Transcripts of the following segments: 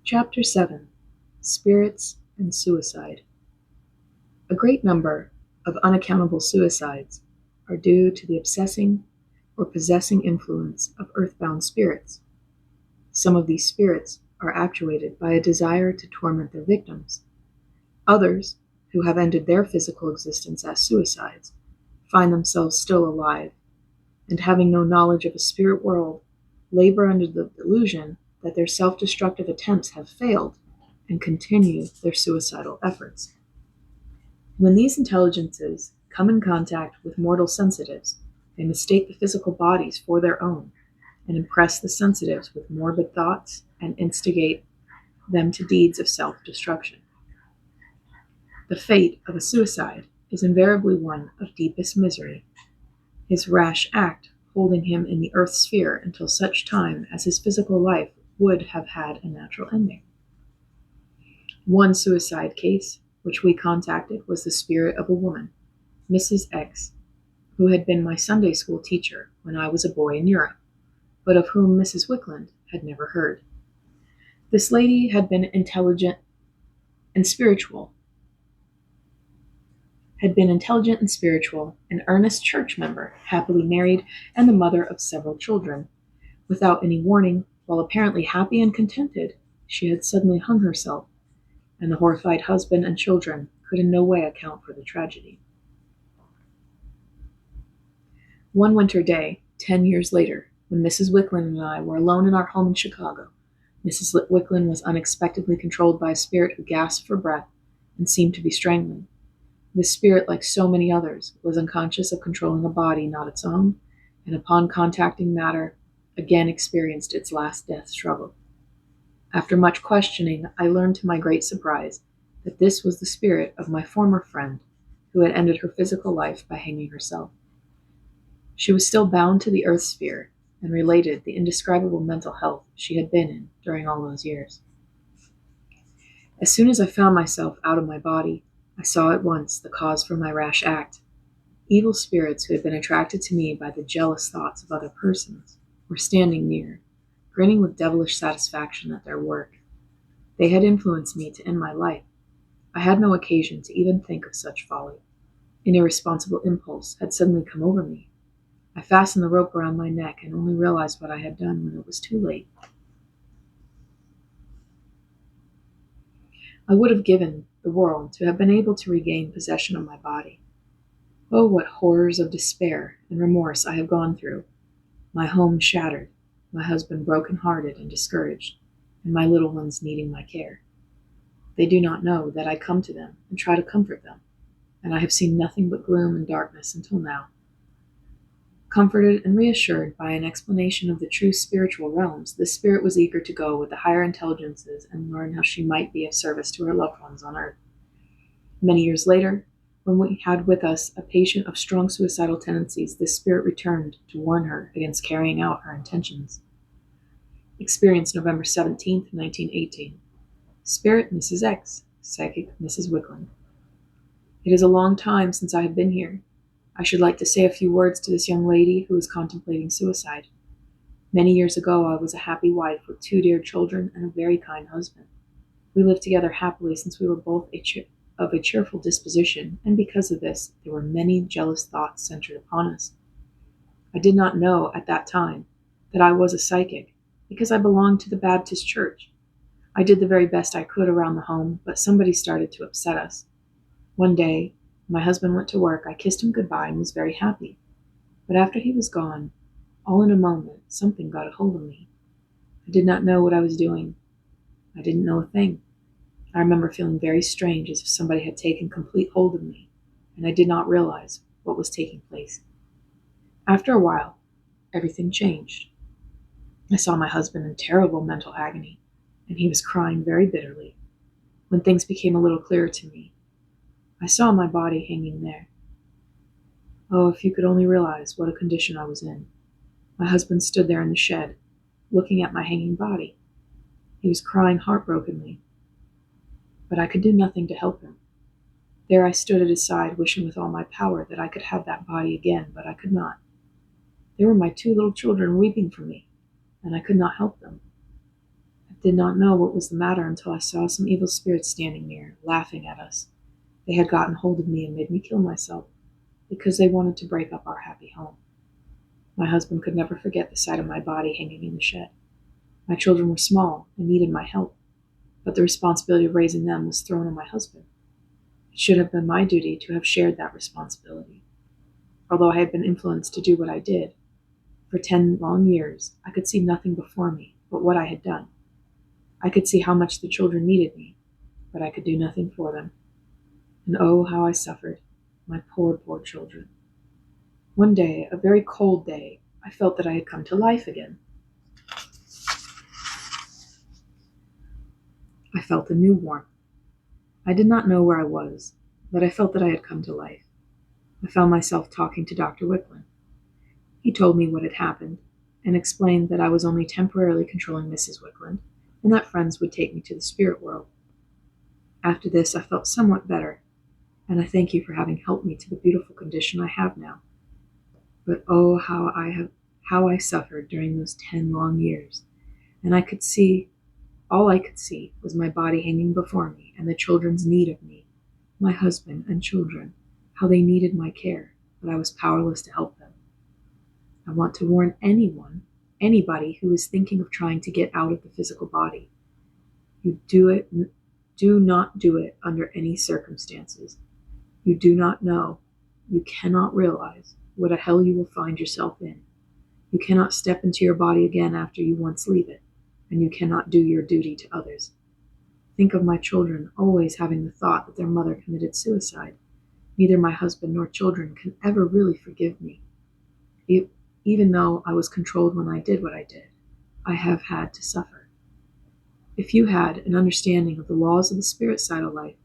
Chapter 7: Spirits and Suicide. A great number of unaccountable suicides are due to the obsessing or possessing influence of earthbound spirits. Some of these spirits are actuated by a desire to torment their victims. Others, who have ended their physical existence as suicides, find themselves still alive, and having no knowledge of a spirit world, labor under the delusion that their self-destructive attempts have failed and continue their suicidal efforts. When these intelligences come in contact with mortal sensitives, they mistake the physical bodies for their own and impress the sensitives with morbid thoughts and instigate them to deeds of self-destruction. The fate of a suicide is invariably one of deepest misery, his rash act holding him in the earth sphere until such time as his physical life would have had a natural ending. One suicide case which we contacted was the spirit of a woman, Mrs. X, who had been my Sunday school teacher when I was a boy in Europe, but of whom Mrs. Wickland had never heard. This lady had been intelligent and spiritual, an earnest church member, happily married, and the mother of several children. Without any warning, while apparently happy and contented, she had suddenly hung herself, and the horrified husband and children could in no way account for the tragedy. One winter day, 10 years later, when Mrs. Wickland and I were alone in our home in Chicago, Mrs. Wickland was unexpectedly controlled by a spirit who gasped for breath and seemed to be strangling. This spirit, like so many others, was unconscious of controlling a body not its own, and upon contacting matter, again experienced its last death struggle. After much questioning, I learned to my great surprise that this was the spirit of my former friend, who had ended her physical life by hanging herself. She was still bound to the earth sphere, and related the indescribable mental health she had been in during all those years. As soon as I found myself out of my body, I saw at once the cause for my rash act. Evil spirits who had been attracted to me by the jealous thoughts of other persons were standing near, grinning with devilish satisfaction at their work. They had influenced me to end my life. I had no occasion to even think of such folly. An irresponsible impulse had suddenly come over me. I fastened the rope around my neck and only realized what I had done when it was too late. I would have given the world to have been able to regain possession of my body. Oh, what horrors of despair and remorse I have gone through! My home shattered, my husband broken-hearted and discouraged, and my little ones needing my care. They do not know that I come to them and try to comfort them, and I have seen nothing but gloom and darkness until now. Comforted and reassured by an explanation of the true spiritual realms, the spirit was eager to go with the higher intelligences and learn how she might be of service to her loved ones on earth. Many years later, when we had with us a patient of strong suicidal tendencies, this spirit returned to warn her against carrying out her intentions. Experience November 17, 1918. Spirit Mrs. X, Psychic Mrs. Wickland. It is a long time since I have been here. I should like to say a few words to this young lady who is contemplating suicide. Many years ago, I was a happy wife with 2 dear children and a very kind husband. We lived together happily since we were both of a cheerful disposition, and because of this, there were many jealous thoughts centered upon us. I did not know at that time that I was a psychic, because I belonged to the Baptist church. I did the very best I could around the home, but somebody started to upset us. One day, my husband went to work. I kissed him goodbye and was very happy. But after he was gone, all in a moment, something got a hold of me. I did not know what I was doing. I didn't know a thing. I remember feeling very strange, as if somebody had taken complete hold of me, and I did not realize what was taking place. After a while, everything changed. I saw my husband in terrible mental agony, and he was crying very bitterly. When things became a little clearer to me, I saw my body hanging there. Oh, if you could only realize what a condition I was in. My husband stood there in the shed, looking at my hanging body. He was crying heartbrokenly, but I could do nothing to help him. There I stood at his side, wishing with all my power that I could have that body again, but I could not. There were my 2 little children weeping for me, and I could not help them. At did not know what was the matter until I saw some evil spirits standing near, laughing at us. They had gotten hold of me and made me kill myself, because they wanted to break up our happy home. My husband could never forget the sight of my body hanging in the shed. My children were small and needed my help, but the responsibility of raising them was thrown on my husband. It should have been my duty to have shared that responsibility. Although I had been influenced to do what I did, for 10 long years, I could see nothing before me but what I had done. I could see how much the children needed me, but I could do nothing for them. And oh, how I suffered, my poor, poor children. One day, a very cold day, I felt that I had come to life again. I felt a new warmth. I did not know where I was, but I felt that I had come to life. I found myself talking to Dr. Wicklund. He told me what had happened, and explained that I was only temporarily controlling Mrs. Wicklund, and that friends would take me to the spirit world. After this, I felt somewhat better, and I thank you for having helped me to the beautiful condition I have now. But oh, how I suffered during those 10 long years, and all I could see was my body hanging before me and the children's need of me, my husband and children, how they needed my care, but I was powerless to help them. I want to warn anybody who is thinking of trying to get out of the physical body. Do not do it under any circumstances. You do not know, you cannot realize what a hell you will find yourself in. You cannot step into your body again after you once leave it, and you cannot do your duty to others. Think of my children always having the thought that their mother committed suicide. Neither my husband nor children can ever really forgive me. Even though I was controlled when I did what I did, I have had to suffer. If you had an understanding of the laws of the spirit side of life,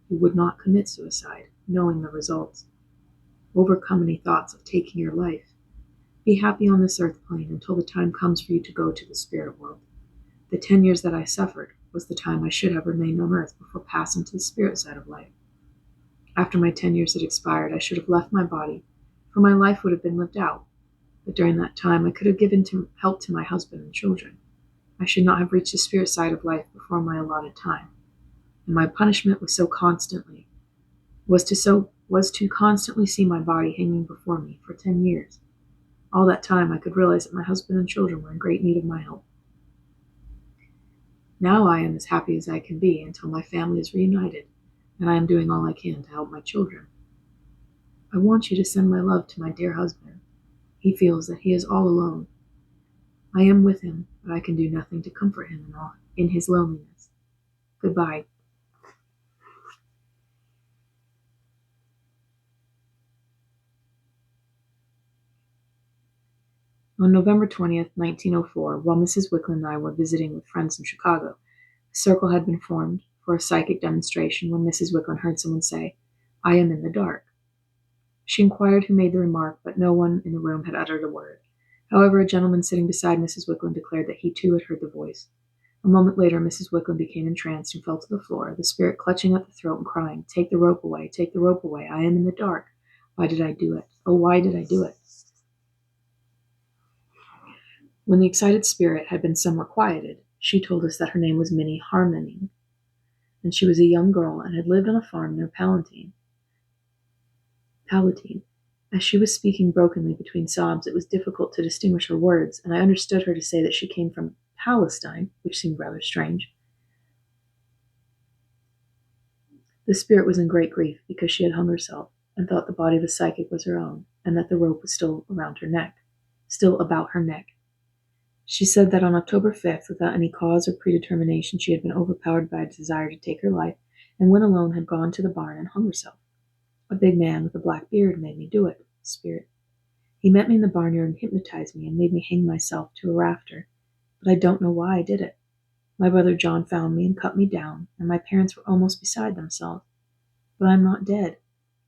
you would not commit suicide, knowing the results. Overcome any thoughts of taking your life. Be happy on this earth plane until the time comes for you to go to the spirit world. The 10 years that I suffered was the time I should have remained on earth before passing to the spirit side of life. After my 10 years had expired, I should have left my body, for my life would have been lived out. But during that time, I could have given help to my husband and children. I should not have reached the spirit side of life before my allotted time. And my punishment was to constantly see my body hanging before me for 10 years. All that time, I could realize that my husband and children were in great need of my help. Now I am as happy as I can be until my family is reunited, and I am doing all I can to help my children. I want you to send my love to my dear husband. He feels that he is all alone. I am with him, but I can do nothing to comfort him in his loneliness. Goodbye. On November 20th, 1904, while Mrs. Wicklund and I were visiting with friends in Chicago, a circle had been formed for a psychic demonstration when Mrs. Wicklund heard someone say, "I am in the dark." She inquired who made the remark, but no one in the room had uttered a word. However, a gentleman sitting beside Mrs. Wicklund declared that he too had heard the voice. A moment later, Mrs. Wicklund became entranced and fell to the floor, the spirit clutching at the throat and crying, "Take the rope away, take the rope away, I am in the dark. Why did I do it? Oh, why did I do it?" When the excited spirit had been somewhat quieted, she told us that her name was Minnie Harmoning, and she was a young girl and had lived on a farm near Palatine. As she was speaking brokenly between sobs, it was difficult to distinguish her words, and I understood her to say that she came from Palestine, which seemed rather strange. The spirit was in great grief because she had hung herself and thought the body of the psychic was her own, and that the rope was still about her neck. She said that on October 5th, without any cause or predetermination, she had been overpowered by a desire to take her life, and when alone had gone to the barn and hung herself. A big man with a black beard made me do it, spirit. He met me in the barnyard and hypnotized me and made me hang myself to a rafter, but I don't know why I did it. My brother John found me and cut me down, and my parents were almost beside themselves. But I am not dead.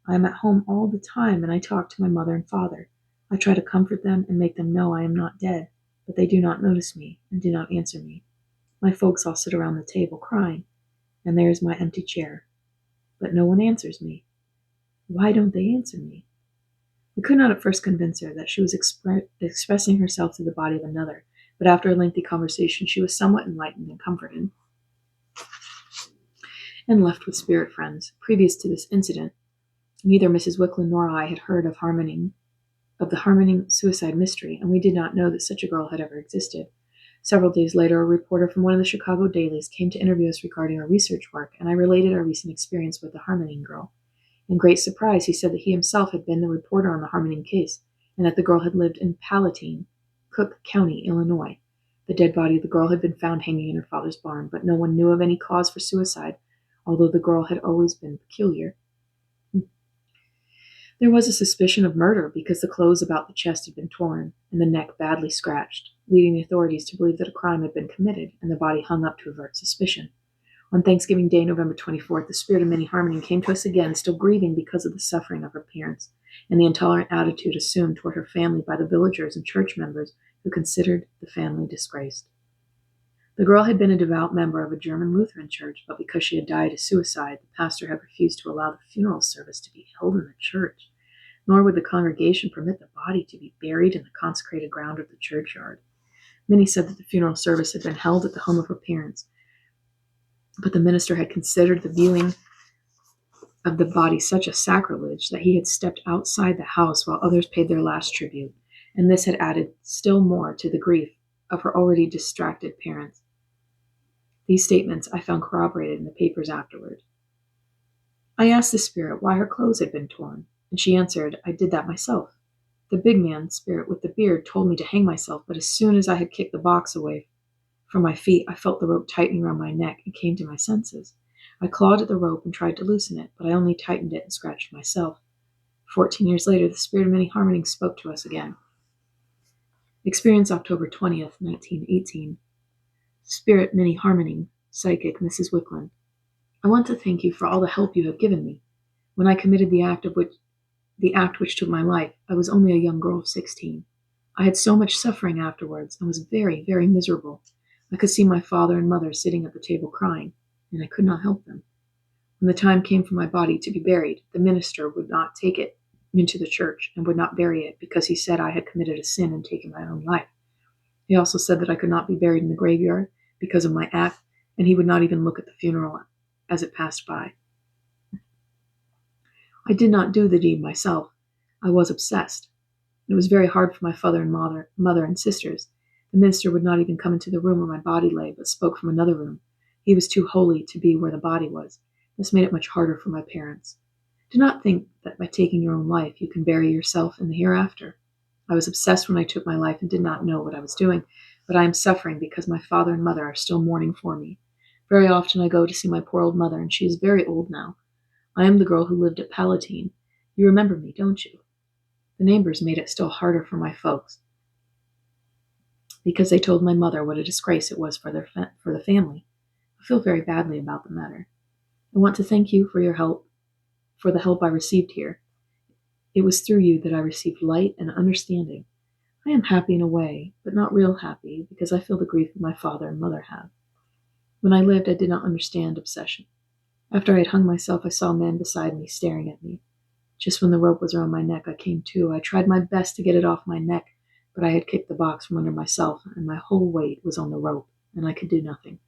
I am at home all the time, and I talk to my mother and father. I try to comfort them and make them know I am not dead, but they do not notice me and do not answer me. My folks all sit around the table crying, and there is my empty chair. But no one answers me. Why don't they answer me? We could not at first convince her that she was expressing herself through the body of another, but after a lengthy conversation she was somewhat enlightened and comforted, and left with spirit friends. Previous to this incident, neither Mrs. Wicklund nor I had heard of the Harmoning suicide mystery, and we did not know that such a girl had ever existed. Several days later, a reporter from one of the Chicago dailies came to interview us regarding our research work, and I related our recent experience with the Harmoning girl. In great surprise, he said that he himself had been the reporter on the Harmoning case, and that the girl had lived in Palatine, Cook County, Illinois. The dead body of the girl had been found hanging in her father's barn, but no one knew of any cause for suicide, although the girl had always been peculiar. There was a suspicion of murder because the clothes about the chest had been torn and the neck badly scratched, leading the authorities to believe that a crime had been committed and the body hung up to avert suspicion. On Thanksgiving Day, November 24th, the spirit of Minnie Harmoning came to us again, still grieving because of the suffering of her parents and the intolerant attitude assumed toward her family by the villagers and church members who considered the family disgraced. The girl had been a devout member of a German Lutheran church, but because she had died a suicide, the pastor had refused to allow the funeral service to be held in the church, nor would the congregation permit the body to be buried in the consecrated ground of the churchyard. Minnie said that the funeral service had been held at the home of her parents, but the minister had considered the viewing of the body such a sacrilege that he had stepped outside the house while others paid their last tribute, and this had added still more to the grief of her already distracted parents. These statements I found corroborated in the papers afterward. I asked the spirit why her clothes had been torn, and she answered, "I did that myself. The big man, spirit with the beard, told me to hang myself, but as soon as I had kicked the box away from my feet, I felt the rope tightening around my neck and came to my senses. I clawed at the rope and tried to loosen it, but I only tightened it and scratched myself." 14 years later, the spirit of Minnie Harmoning spoke to us again. Experience October 20th, 1918. Spirit Minnie Harmoning, psychic Mrs. Wicklund. I want to thank you for all the help you have given me. When I committed the act which took my life, I was only a young girl of 16. I had so much suffering afterwards and was very, very miserable. I could see my father and mother sitting at the table crying, and I could not help them. When the time came for my body to be buried, the minister would not take it into the church and would not bury it because he said I had committed a sin and taken my own life. He also said that I could not be buried in the graveyard because of my act, and he would not even look at the funeral as it passed by. I did not do the deed myself. I was obsessed. It was very hard for my father and mother and sisters. The minister would not even come into the room where my body lay, but spoke from another room. He was too holy to be where the body was. This made it much harder for my parents. Do not think that by taking your own life you can bury yourself in the hereafter. I was obsessed when I took my life and did not know what I was doing, but I am suffering because my father and mother are still mourning for me. Very often I go to see my poor old mother, and she is very old now. I am the girl who lived at Palatine. You remember me, don't you? The neighbors made it still harder for my folks because they told my mother what a disgrace it was for the family. I feel very badly about the matter. I want to thank you for the help I received here. It was through you that I received light and understanding. I am happy in a way, but not real happy because I feel the grief my father and mother have. When I lived, I did not understand obsession. After I had hung myself, I saw a man beside me staring at me. Just when the rope was around my neck, I came to. I tried my best to get it off my neck, but I had kicked the box from under myself, and my whole weight was on the rope, and I could do nothing.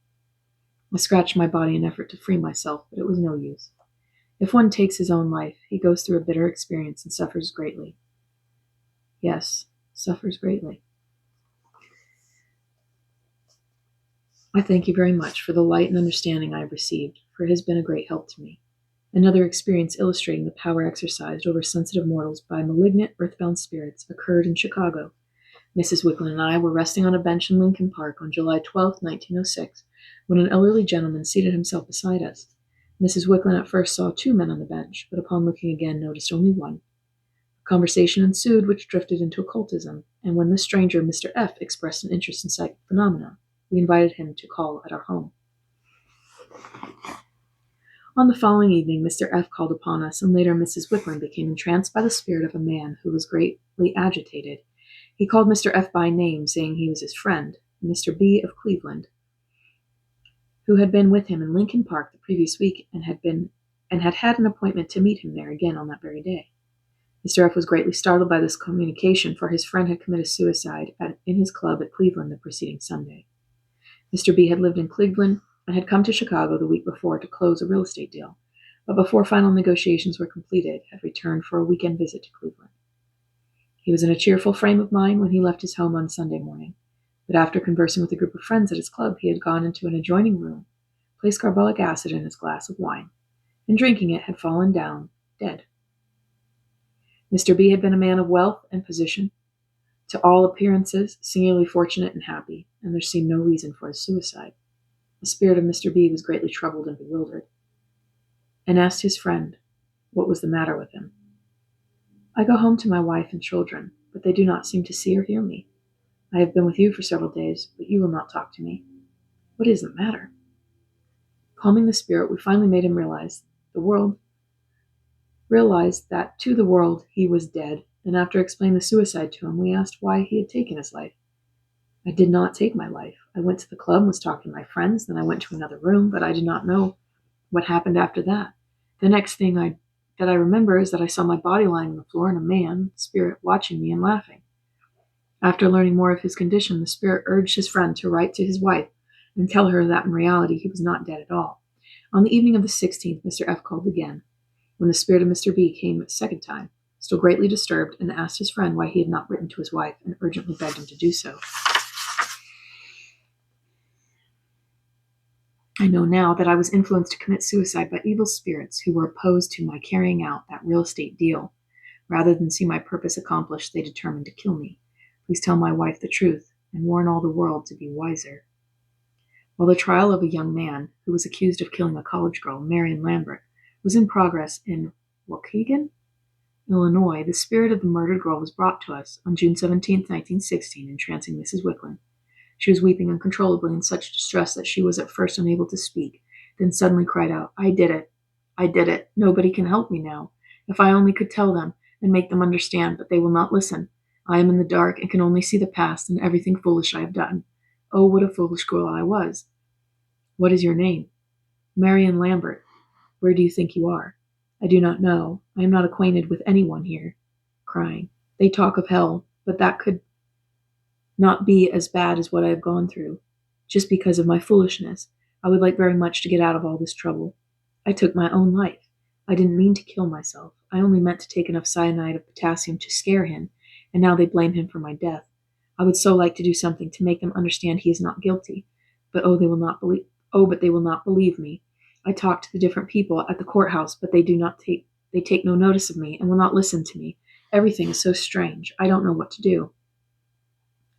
I scratched my body in an effort to free myself, but it was no use. If one takes his own life, he goes through a bitter experience and suffers greatly. Yes, suffers greatly. I thank you very much for the light and understanding I have received, for it has been a great help to me. Another experience illustrating the power exercised over sensitive mortals by malignant earthbound spirits occurred in Chicago. Mrs. Wicklund and I were resting on a bench in Lincoln Park on July 12, 1906, when an elderly gentleman seated himself beside us. Mrs. Wicklund at first saw two men on the bench, but upon looking again noticed only one. A conversation ensued which drifted into occultism, and when the stranger, Mr. F., expressed an interest in psychic phenomena, we invited him to call at our home. On the following evening, Mr. F. called upon us, and later Mrs. Wicklund became entranced by the spirit of a man who was greatly agitated. He called Mr. F. by name, saying he was his friend, Mr. B. of Cleveland, who had been with him in Lincoln Park the previous week and had had an appointment to meet him there again on that very day. Mr. F was greatly startled by this communication, for his friend had committed suicide in his club at Cleveland the preceding Sunday. Mr. B had lived in Cleveland and had come to Chicago the week before to close a real estate deal, but before final negotiations were completed, had returned for a weekend visit to Cleveland. He was in a cheerful frame of mind when he left his home on Sunday morning, but after conversing with a group of friends at his club, he had gone into an adjoining room, placed carbolic acid in his glass of wine, and drinking it had fallen down dead. Mr. B had been a man of wealth and position, to all appearances singularly fortunate and happy, and there seemed no reason for his suicide. The spirit of Mr. B was greatly troubled and bewildered, and asked his friend what was the matter with him. "I go home to my wife and children, but they do not seem to see or hear me. I have been with you for several days, but you will not talk to me. What is the matter?" Calming the spirit, we finally made him realize that to the world he was dead, and after explaining the suicide to him, we asked why he had taken his life. "I did not take my life. I went to the club and was talking to my friends, then I went to another room, but I did not know what happened after that. The next thing that I remember is that I saw my body lying on the floor and a man, spirit, watching me and laughing." After learning more of his condition, the spirit urged his friend to write to his wife and tell her that in reality he was not dead at all. On the evening of the 16th, Mr. F called again, when the spirit of Mr. B came a second time, still greatly disturbed, and asked his friend why he had not written to his wife, and urgently begged him to do so. "I know now that I was influenced to commit suicide by evil spirits who were opposed to my carrying out that real estate deal. Rather than see my purpose accomplished, they determined to kill me. Please tell my wife the truth, and warn all the world to be wiser." While the trial of a young man who was accused of killing a college girl, Marion Lambert, was in progress in Waukegan, Illinois, the spirit of the murdered girl was brought to us on June 17, 1916, entrancing Mrs. Wickland. She was weeping uncontrollably in such distress that she was at first unable to speak, then suddenly cried out, "I did it! I did it! Nobody can help me now. If I only could tell them and make them understand, but they will not listen. I am in the dark and can only see the past and everything foolish I have done. Oh, what a foolish girl I was." "What is your name?" "Marion Lambert." "Where do you think you are?" "I do not know. I am not acquainted with anyone here." Crying, "They talk of hell, but that could not be as bad as what I have gone through. Just because of my foolishness, I would like very much to get out of all this trouble. I took my own life. I didn't mean to kill myself. I only meant to take enough cyanide of potassium to scare him, and now they blame him for my death. I would so like to do something to make them understand he is not guilty, but but they will not believe me. I talk to the different people at the courthouse, but they take no notice of me and will not listen to me. Everything is so strange. I don't know what to do.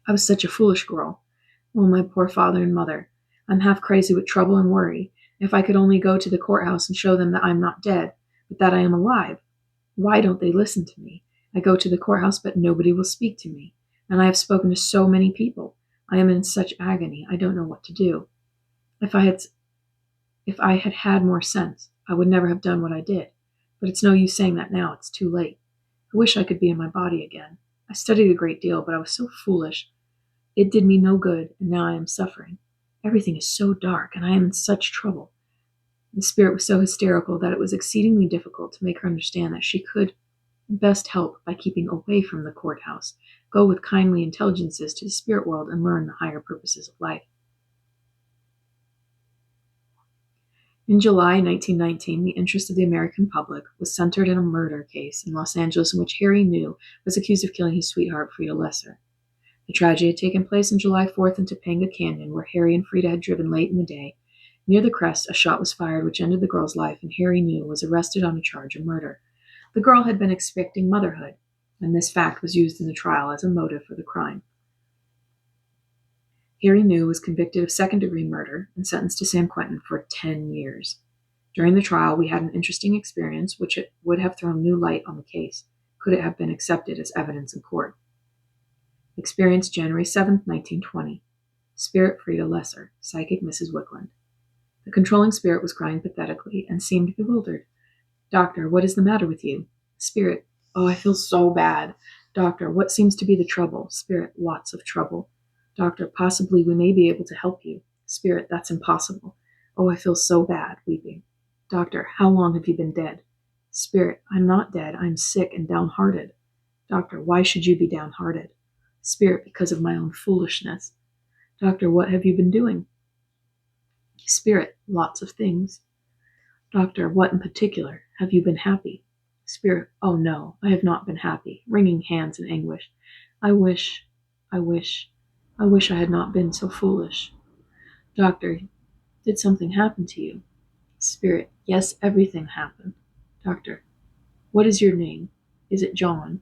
I was such a foolish girl. Oh, my poor father and mother. I'm half crazy with trouble and worry. If I could only go to the courthouse and show them that I'm not dead, but that I am alive. Why don't they listen to me? I go to the courthouse, but nobody will speak to me. And I have spoken to so many people. I am in such agony. I don't know what to do. If I had had more sense, I would never have done what I did. But it's no use saying that now. It's too late. I wish I could be in my body again. I studied a great deal, but I was so foolish. It did me no good, and now I am suffering. Everything is so dark, and I am in such trouble." The spirit was so hysterical that it was exceedingly difficult to make her understand that she could best help by keeping away from the courthouse, go with kindly intelligences to the spirit world, and learn the higher purposes of life. In July 1919, the interest of the American public was centered in a murder case in Los Angeles in which Harry New was accused of killing his sweetheart, Frida Lesser. The tragedy had taken place on July 4th in Topanga Canyon, where Harry and Frida had driven late in the day. Near the crest, a shot was fired which ended the girl's life, and Harry New was arrested on a charge of murder. The girl had been expecting motherhood, and this fact was used in the trial as a motive for the crime. Harry New was convicted of second-degree murder and sentenced to San Quentin for 10 years. During the trial, we had an interesting experience which it would have thrown new light on the case, could it have been accepted as evidence in court. Experience January 7, 1920. Spirit Frida Lesser, psychic Mrs. Wickland. The controlling spirit was crying pathetically and seemed bewildered. "Doctor, what is the matter with you?" Spirit, "Oh, I feel so bad." Doctor, "What seems to be the trouble?" Spirit, "Lots of trouble." Doctor, "Possibly we may be able to help you." Spirit, "That's impossible." "Oh, I feel so bad," weeping. Doctor, "How long have you been dead?" Spirit, I'm not dead. I'm sick and downhearted. Doctor, why should you be downhearted? Spirit, because of my own foolishness. Doctor, what have you been doing? Spirit, lots of things. Doctor, what in particular? Have you been happy? Spirit, oh no, I have not been happy, wringing hands in anguish. I wish, I wish, I wish I had not been so foolish. Doctor, did something happen to you? Spirit, yes, everything happened. Doctor, what is your name? Is it John?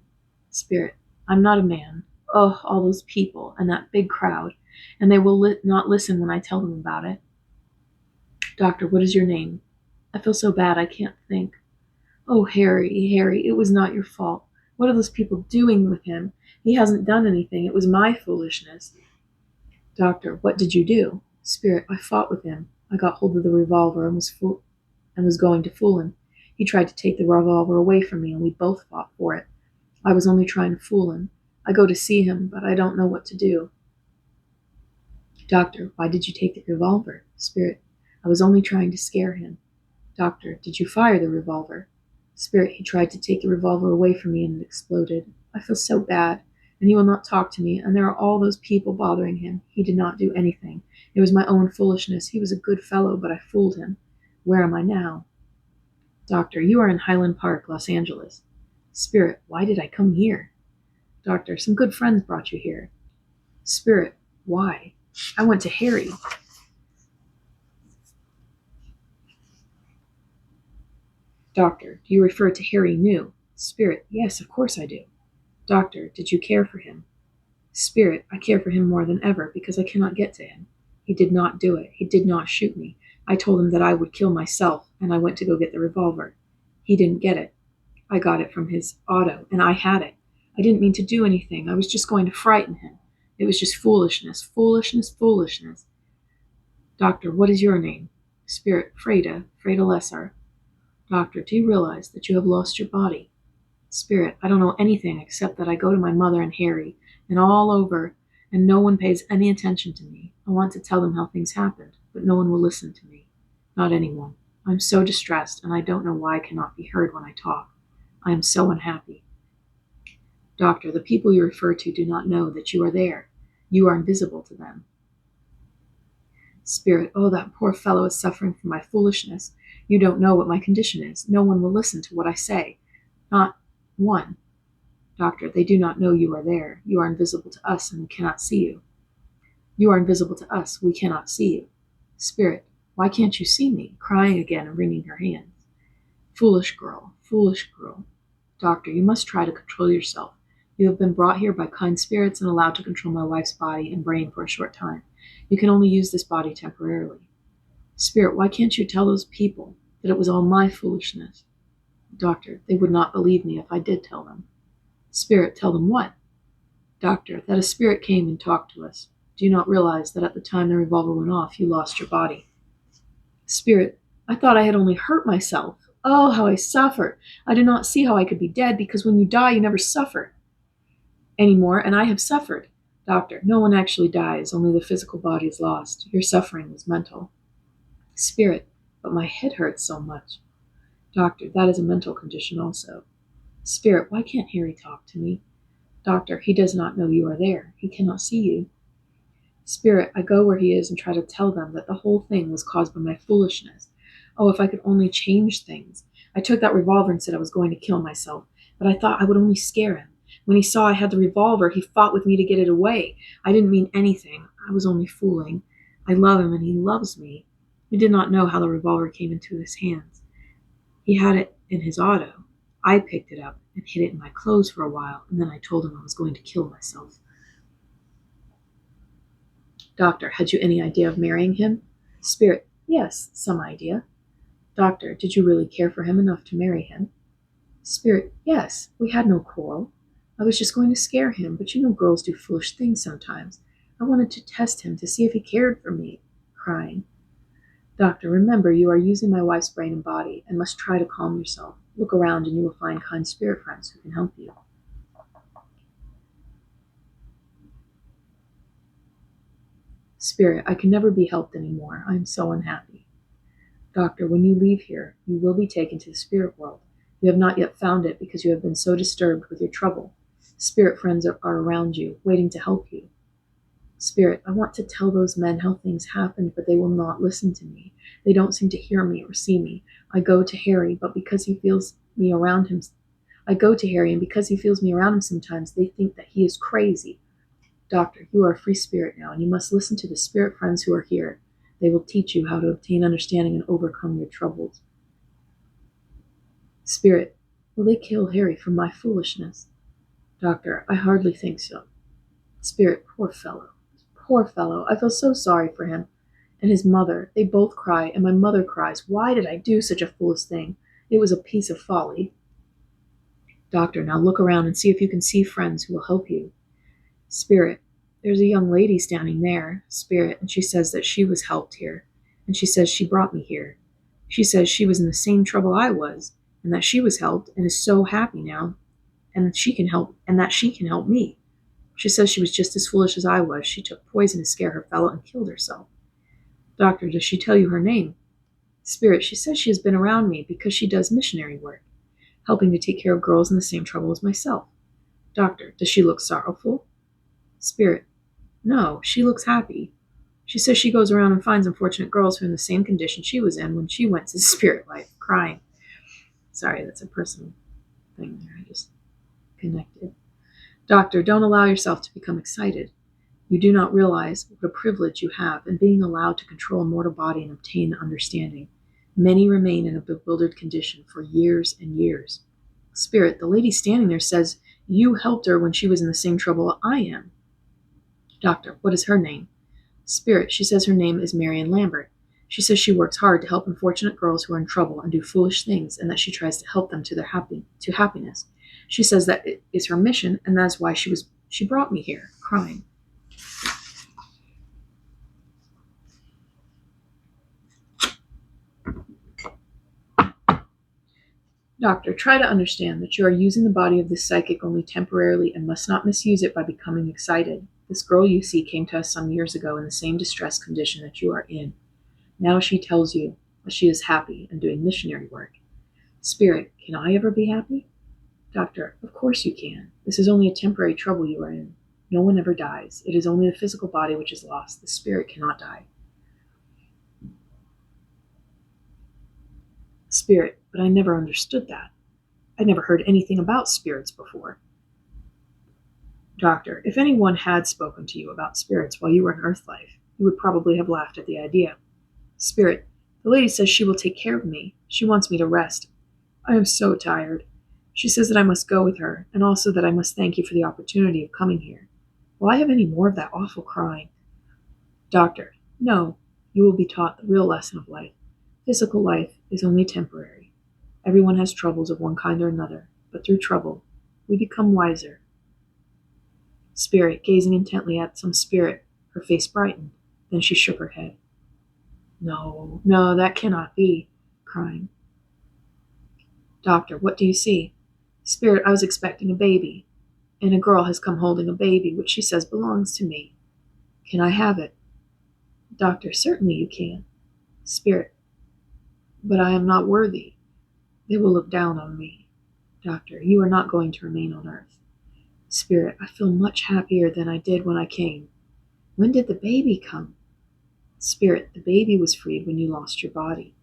Spirit, I'm not a man. Oh, all those people and that big crowd, and they will not listen when I tell them about it. Doctor, what is your name? I feel so bad I can't think. Oh, Harry, Harry, it was not your fault. What are those people doing with him? He hasn't done anything. It was my foolishness. Doctor, what did you do? Spirit, I fought with him. I got hold of the revolver and was going to fool him. He tried to take the revolver away from me, and we both fought for it. I was only trying to fool him. I go to see him, but I don't know what to do. Doctor, why did you take the revolver? Spirit, I was only trying to scare him. Doctor, did you fire the revolver? Spirit, he tried to take the revolver away from me and it exploded. I feel so bad, and he will not talk to me, and there are all those people bothering him. He did not do anything. It was my own foolishness. He was a good fellow, but I fooled him. Where am I now? Doctor, you are in Highland Park, Los Angeles. Spirit, why did I come here? Doctor, some good friends brought you here. Spirit, why? I went to Harry. Doctor, do you refer to Harry New? Spirit, yes, of course I do. Doctor, did you care for him? Spirit, I care for him more than ever because I cannot get to him. He did not do it. He did not shoot me. I told him that I would kill myself, and I went to go get the revolver. He didn't get it. I got it from his auto, and I had it. I didn't mean to do anything. I was just going to frighten him. It was just foolishness, foolishness, foolishness. Doctor, what is your name? Spirit, Freda Lesser. Doctor, do you realize that you have lost your body? Spirit, I don't know anything except that I go to my mother and Harry, and all over, and no one pays any attention to me. I want to tell them how things happened, but no one will listen to me. Not anyone. I'm so distressed, and I don't know why I cannot be heard when I talk. I am so unhappy. Doctor, the people you refer to do not know that you are there. You are invisible to them. Spirit, oh, that poor fellow is suffering from my foolishness. You don't know what my condition is. No one will listen to what I say. Not one. Doctor, they do not know you are there. You are invisible to us, and we cannot see you. You are invisible to us. We cannot see you. Spirit, why can't you see me? Crying again and wringing her hands. Foolish girl, foolish girl. Doctor, you must try to control yourself. You have been brought here by kind spirits and allowed to control my wife's body and brain for a short time. You can only use this body temporarily. Spirit, why can't you tell those people that it was all my foolishness? Doctor, they would not believe me if I did tell them. Spirit, tell them what? Doctor, that a spirit came and talked to us. Do you not realize that at the time the revolver went off, you lost your body? Spirit, I thought I had only hurt myself. Oh, how I suffered. I did not see how I could be dead, because when you die, you never suffer anymore, and I have suffered. Doctor, no one actually dies, only the physical body is lost. Your suffering was mental. Spirit, but my head hurts so much. Doctor, that is a mental condition also. Spirit, why can't Harry talk to me? Doctor, he does not know you are there. He cannot see you. Spirit, I go where he is and try to tell them that the whole thing was caused by my foolishness. Oh, if I could only change things. I took that revolver and said I was going to kill myself, but I thought I would only scare him. When he saw I had the revolver, he fought with me to get it away. I didn't mean anything. I was only fooling. I love him and he loves me. He did not know how the revolver came into his hands. He had it in his auto. I picked it up and hid it in my clothes for a while, and then I told him I was going to kill myself. Doctor, had you any idea of marrying him? Spirit, yes, some idea. Doctor, did you really care for him enough to marry him? Spirit, yes, we had no quarrel. I was just going to scare him, but you know girls do foolish things sometimes. I wanted to test him to see if he cared for me. Crying. Doctor, remember you are using my wife's brain and body, and must try to calm yourself. Look around and you will find kind spirit friends who can help you. Spirit, I can never be helped anymore. I am so unhappy. Doctor, when you leave here, you will be taken to the spirit world. You have not yet found it because you have been so disturbed with your trouble. Spirit friends are around you, waiting to help you. Spirit, I want to tell those men how things happened, but they will not listen to me. They don't seem to hear me or see me. I go to Harry, but because he feels me around him, I go to Harry, and because he feels me around him sometimes, they think that he is crazy. Doctor, you are a free spirit now, and you must listen to the spirit friends who are here. They will teach you how to obtain understanding and overcome your troubles. Spirit, will they kill Harry for my foolishness? Doctor, I hardly think so. Spirit, poor fellow. Poor fellow. I feel so sorry for him. And his mother. They both cry, and my mother cries. Why did I do such a foolish thing? It was a piece of folly. Doctor, now look around and see if you can see friends who will help you. Spirit, there's a young lady standing there. Spirit, and she says that she was helped here. And she says she brought me here. She says she was in the same trouble I was, and that she was helped and is so happy now, and that she can help me. She says she was just as foolish as I was. She took poison to scare her fellow and killed herself. Doctor, does she tell you her name? Spirit, she says she has been around me because she does missionary work, helping to take care of girls in the same trouble as myself. Doctor, does she look sorrowful? Spirit, no, she looks happy. She says she goes around and finds unfortunate girls who are in the same condition she was in when she went to spirit life, crying. Sorry, that's a personal thing there. I just connected. Doctor, don't allow yourself to become excited. You do not realize what a privilege you have in being allowed to control a mortal body and obtain understanding. Many remain in a bewildered condition for years and years. Spirit, the lady standing there says you helped her when she was in the same trouble I am. Doctor, what is her name? Spirit, she says her name is Marian Lambert. She says she works hard to help unfortunate girls who are in trouble and do foolish things, and that she tries to help them to happiness. She says that it is her mission, and that is why she brought me here, crying. Doctor, try to understand that you are using the body of this psychic only temporarily and must not misuse it by becoming excited. This girl you see came to us some years ago in the same distressed condition that you are in. Now she tells you that she is happy and doing missionary work. Spirit, can I ever be happy? Doctor, of course you can. This is only a temporary trouble you are in. No one ever dies. It is only the physical body which is lost. The spirit cannot die. Spirit, but I never understood that. I never heard anything about spirits before. Doctor, if anyone had spoken to you about spirits while you were in Earth life, you would probably have laughed at the idea. Spirit, the lady says she will take care of me. She wants me to rest. I am so tired. She says that I must go with her, and also that I must thank you for the opportunity of coming here. Will I have any more of that awful crying? Doctor, no. You will be taught the real lesson of life. Physical life is only temporary. Everyone has troubles of one kind or another, but through trouble, we become wiser. Spirit, gazing intently at some spirit, her face brightened. Then she shook her head. No, no, that cannot be, crying. Doctor, what do you see? Spirit, I was expecting a baby, and a girl has come holding a baby, which she says belongs to me. Can I have it? Doctor, certainly you can. Spirit, but I am not worthy. They will look down on me. Doctor, you are not going to remain on earth. Spirit, I feel much happier than I did when I came. When did the baby come? Spirit, the baby was freed when you lost your body.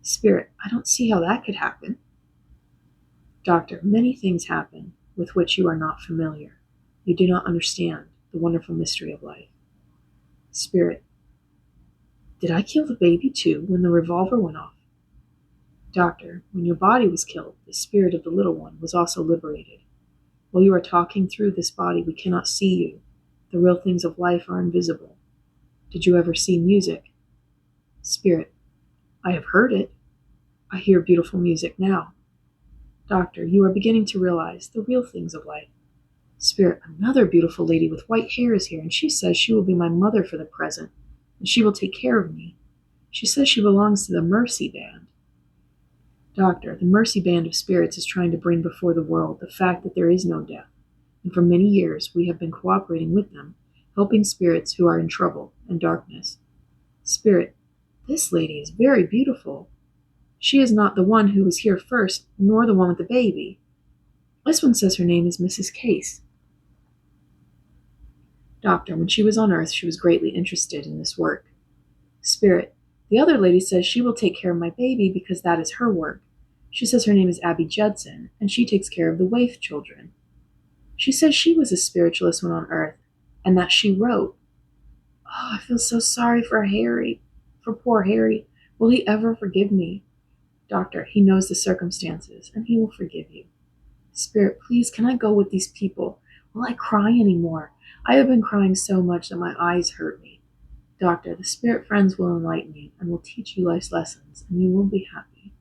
Spirit, I don't see how that could happen. Doctor, many things happen with which you are not familiar. You do not understand the wonderful mystery of life. Spirit, did I kill the baby too when the revolver went off? Doctor, when your body was killed, the spirit of the little one was also liberated. While you are talking through this body, we cannot see you. The real things of life are invisible. Did you ever see music? Spirit, I have heard it. I hear beautiful music now. Doctor, you are beginning to realize the real things of life. Spirit, another beautiful lady with white hair is here, and she says she will be my mother for the present, and she will take care of me. She says she belongs to the Mercy Band. Doctor, the Mercy Band of spirits is trying to bring before the world the fact that there is no death, and for many years we have been cooperating with them, helping spirits who are in trouble and darkness. Spirit, this lady is very beautiful. She is not the one who was here first, nor the one with the baby. This one says her name is Mrs. Case. Doctor, when she was on Earth, she was greatly interested in this work. Spirit, the other lady says she will take care of my baby because that is her work. She says her name is Abby Judson, and she takes care of the waif children. She says she was a spiritualist when on Earth, and that she wrote. Oh, I feel so sorry for Harry, for poor Harry. Will he ever forgive me? Doctor, he knows the circumstances, and he will forgive you. Spirit, please, can I go with these people? Will I cry anymore? I have been crying so much that my eyes hurt me. Doctor, the spirit friends will enlighten you and will teach you life's lessons, and you will be happy.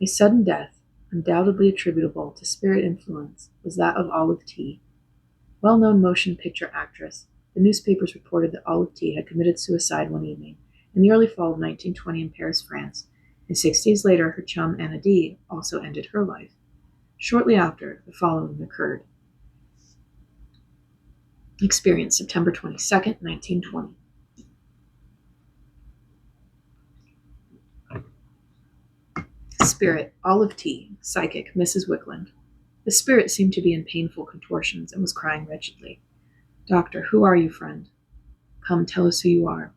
A sudden death, undoubtedly attributable to spirit influence, was that of Olive T., well-known motion picture actress. The newspapers reported that Olive T. had committed suicide one evening in the early fall of 1920 in Paris, France, and 6 days later her chum Anna D. also ended her life. Shortly after, the following occurred. Experience, September 22nd, 1920. Spirit, Olive T., psychic, Mrs. Wickland. The spirit seemed to be in painful contortions and was crying wretchedly. Doctor, who are you, friend? Come, tell us who you are.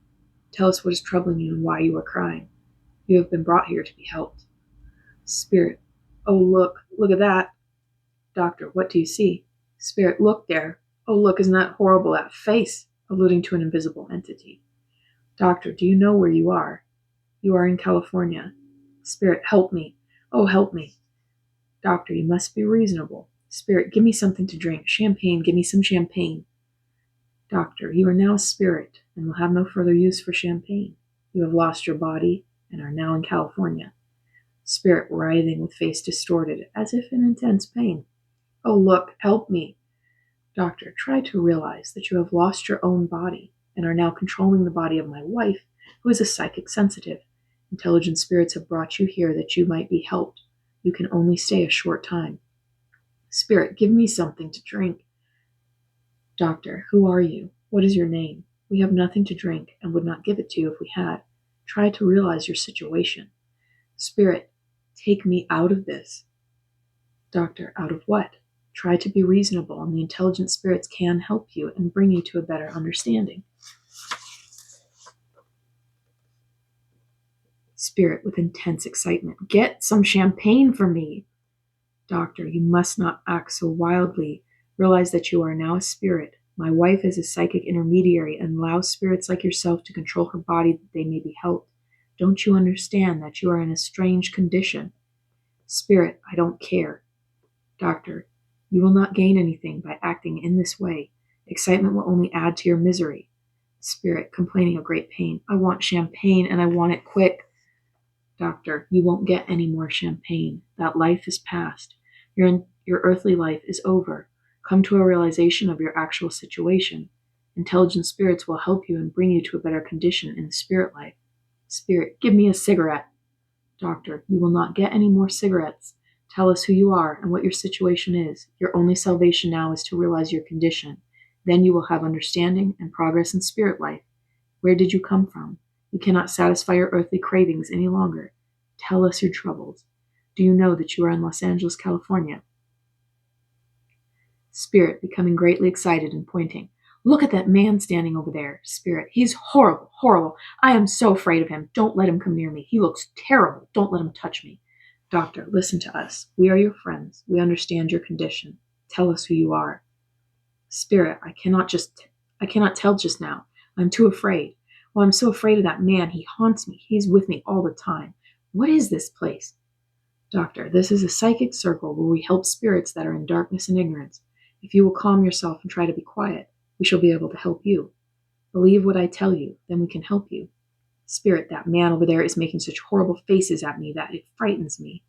Tell us what is troubling you and why you are crying. You have been brought here to be helped. Spirit, oh, look at that. Doctor, what do you see? Spirit, look there. Oh, look, isn't that horrible, that face, alluding to an invisible entity. Doctor, do you know where you are? You are in California. Spirit, help me. Oh, help me. Doctor, you must be reasonable. Spirit, give me something to drink. Champagne, give me some champagne. Doctor, you are now a spirit and will have no further use for champagne. You have lost your body and are now in California. Spirit, writhing with face distorted, as if in intense pain. Oh, look, help me. Doctor, try to realize that you have lost your own body and are now controlling the body of my wife, who is a psychic sensitive. Intelligent spirits have brought you here that you might be helped. You can only stay a short time. Spirit, give me something to drink. Doctor, who are you? What is your name? We have nothing to drink and would not give it to you if we had. Try to realize your situation. Spirit, take me out of this. Doctor, out of what? Try to be reasonable, and the intelligent spirits can help you and bring you to a better understanding. Spirit, with intense excitement, get some champagne for me. Doctor, you must not act so wildly. Realize that you are now a spirit. My wife is a psychic intermediary and allows spirits like yourself to control her body that they may be helped. Don't you understand that you are in a strange condition? Spirit, I don't care. Doctor, you will not gain anything by acting in this way. Excitement will only add to your misery. Spirit, complaining of great pain. I want champagne and I want it quick. Doctor, you won't get any more champagne. That life is past. Your earthly life is over. Come to a realization of your actual situation. Intelligent spirits will help you and bring you to a better condition in the spirit life. Spirit, give me a cigarette. Doctor, you will not get any more cigarettes. Tell us who you are and what your situation is. Your only salvation now is to realize your condition. Then you will have understanding and progress in spirit life. Where did you come from? You cannot satisfy your earthly cravings any longer. Tell us your troubles. Do you know that you are in Los Angeles, California? Spirit, becoming greatly excited and pointing. Look at that man standing over there. Spirit, he's horrible, horrible. I am so afraid of him. Don't let him come near me. He looks terrible. Don't let him touch me. Doctor, listen to us. We are your friends. We understand your condition. Tell us who you are. Spirit, I cannot tell just now. I'm too afraid. Oh, I'm so afraid of that man. He haunts me. He's with me all the time. What is this place? Doctor, this is a psychic circle where we help spirits that are in darkness and ignorance. If you will calm yourself and try to be quiet, we shall be able to help you. Believe what I tell you, then we can help you. Spirit, that man over there is making such horrible faces at me that it frightens me.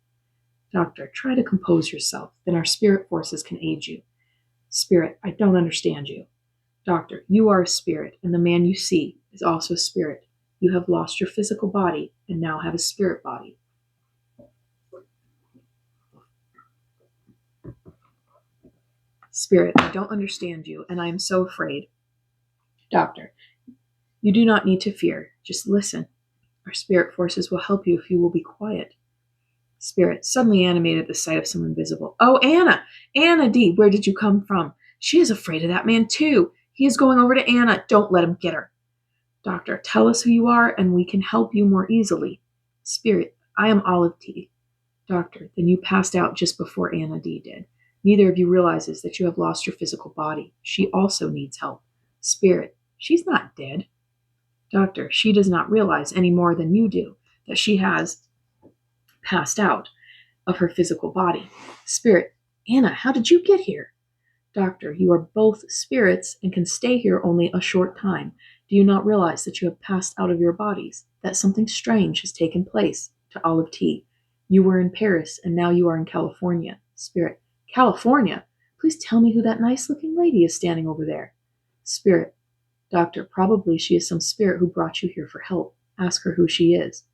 Doctor, try to compose yourself, then our spirit forces can aid you. Spirit, I don't understand you. Doctor, you are a spirit, and the man you see is also a spirit. You have lost your physical body and now have a spirit body. Spirit, I don't understand you, and I am so afraid. Doctor, you do not need to fear. Just listen. Our spirit forces will help you if you will be quiet. Spirit, suddenly animated at the sight of someone visible. Oh, Anna! Anna D., where did you come from? She is afraid of that man, too. He is going over to Anna. Don't let him get her. Doctor, tell us who you are, and we can help you more easily. Spirit, I am Olive T. Doctor, then you passed out just before Anna D. did. Neither of you realizes that you have lost your physical body. She also needs help. Spirit, she's not dead. Doctor, she does not realize any more than you do that she has passed out of her physical body. Spirit, Anna, how did you get here? Doctor, you are both spirits and can stay here only a short time. Do you not realize that you have passed out of your bodies, that something strange has taken place? To Olive T. You were in Paris, and now you are in California. Spirit, California? Please tell me who that nice-looking lady is standing over there. Spirit, Doctor, probably she is some spirit who brought you here for help. Ask her who she is.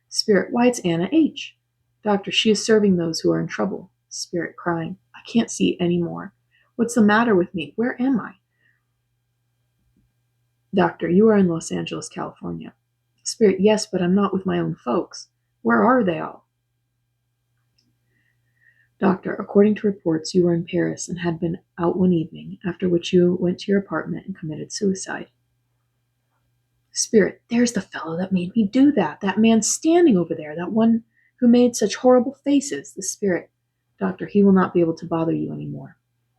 Spirit, why, it's Anna H. Doctor, she is serving those who are in trouble. Spirit, crying, I can't see any more. What's the matter with me? Where am I? Doctor, you are in Los Angeles, California. Spirit, yes, but I'm not with my own folks. Where are they all? Doctor, according to reports, you were in Paris and had been out one evening, after which you went to your apartment and committed suicide. Spirit, there's the fellow that made me do that. That man standing over there, that one who made such horrible faces. The spirit, Doctor, he will not be able to bother you anymore.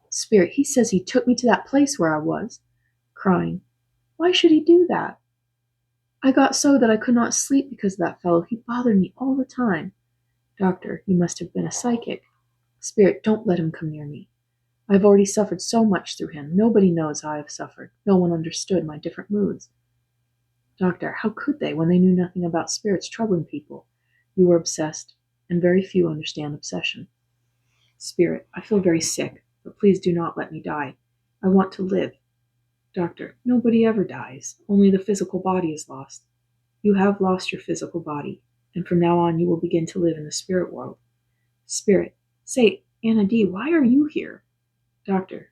Spirit, he says he took me to that place where I was. Crying, why should he do that? I got so that I could not sleep because of that fellow. He bothered me all the time. Doctor, you must have been a psychic. Spirit, don't let him come near me. I have already suffered so much through him. Nobody knows how I have suffered. No one understood my different moods. Doctor, how could they when they knew nothing about spirits troubling people? You were obsessed, and very few understand obsession. Spirit, I feel very sick, but please do not let me die. I want to live. Doctor, nobody ever dies. Only the physical body is lost. You have lost your physical body, and from now on you will begin to live in the spirit world. Spirit, say, Anna D., why are you here? Doctor,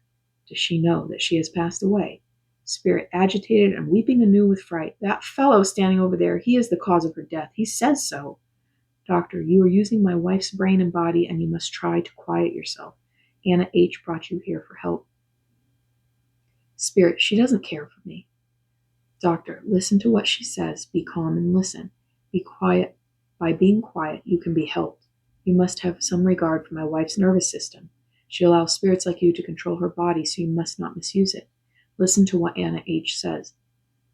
does she know that she has passed away? Spirit, agitated and weeping anew with fright. That fellow standing over there, he is the cause of her death. He says so. Doctor, you are using my wife's brain and body, and you must try to quiet yourself. Anna H. brought you here for help. Spirit, she doesn't care for me. Doctor, listen to what she says. Be calm and listen. Be quiet. By being quiet, you can be helped. You must have some regard for my wife's nervous system. She allows spirits like you to control her body, so you must not misuse it. Listen to what Anna H. says.